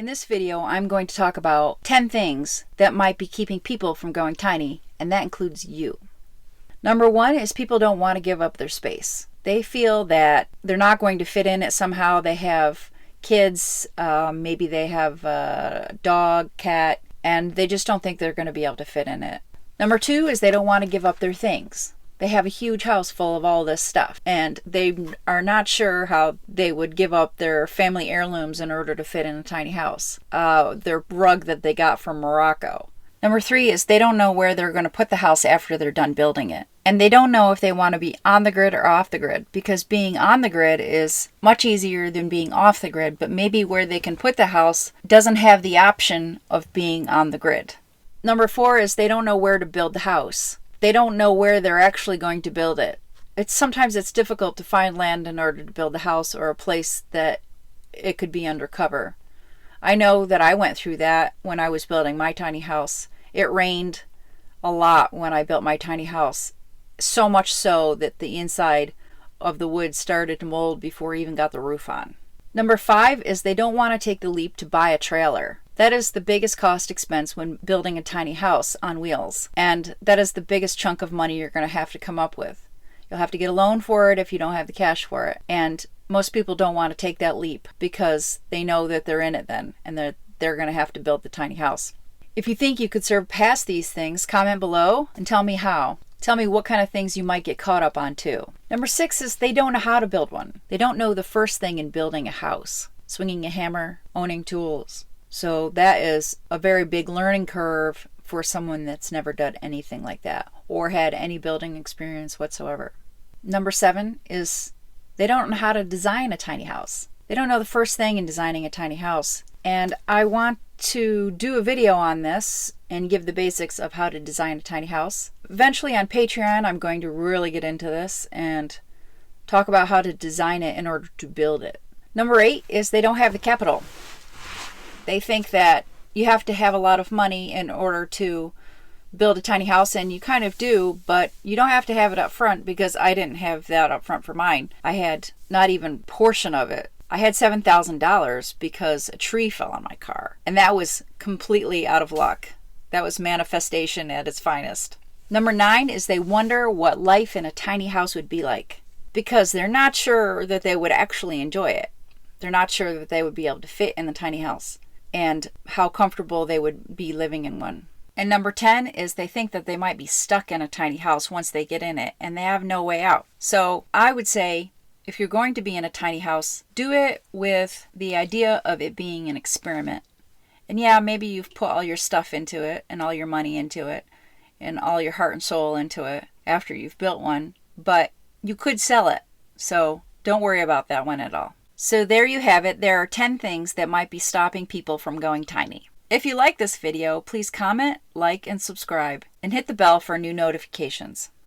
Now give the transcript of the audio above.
In this video, I'm going to talk about 10 things that might be keeping people from going tiny, and that includes you. Number one is people don't want to give up their space. They feel that they're not going to fit in it somehow. They have kids, maybe they have a dog, cat, and they just don't think they're going to be able to fit in it. Number two is they don't want to give up their things. They have a huge house full of all this stuff, and they are not sure how they would give up their family heirlooms in order to fit in a tiny house. Their rug that they got from Morocco. Number three is they don't know where they're going to put the house after they're done building it. And they don't know if they want to be on the grid or off the grid, because being on the grid is much easier than being off the grid, but maybe where they can put the house doesn't have the option of being on the grid. Number four is they don't know where to build the house. They don't know where they're actually going to build it. Sometimes it's difficult to find land in order to build a house or a place that it could be undercover. I know that I went through that when I was building my tiny house. It rained a lot when I built my tiny house, so much so that the inside of the wood started to mold before I even got the roof on. Number five is they don't want to take the leap to buy a trailer. That is the biggest cost expense when building a tiny house on wheels, and that is the biggest chunk of money you're going to have to come up with. You'll have to get a loan for it if you don't have the cash for it, and most people don't want to take that leap because they know that they're in it then, and they're going to have to build the tiny house. If you think you could surpass these things, comment below and tell me how. Tell me what kind of things you might get caught up on too. Number six is they don't know how to build one. They don't know the first thing in building a house. Swinging a hammer, owning tools. So that is a very big learning curve for someone that's never done anything like that or had any building experience whatsoever. Number seven is they don't know how to design a tiny house. They don't know the first thing in designing a tiny house. And I want to do a video on this and give the basics of how to design a tiny house. Eventually on Patreon, I'm going to really get into this and talk about how to design it in order to build it. Number eight is they don't have the capital. They think that you have to have a lot of money in order to build a tiny house, and you kind of do, but you don't have to have it up front, because I didn't have that up front for mine. I had not even a portion of it. I had $7,000 because a tree fell on my car, and that was completely out of luck. That was manifestation at its finest. Number nine is they wonder what life in a tiny house would be like, because they're not sure that they would actually enjoy it. They're not sure that they would be able to fit in the tiny house and how comfortable they would be living in one. And number 10 is they think that they might be stuck in a tiny house once they get in it, and they have no way out. So I would say, if you're going to be in a tiny house, do it with the idea of it being an experiment. And yeah, maybe you've put all your stuff into it and all your money into it and all your heart and soul into it after you've built one, but you could sell it. So don't worry about that one at all. So there you have it. There are 10 things that might be stopping people from going tiny. If you like this video, please comment, like, and subscribe, and hit the bell for new notifications.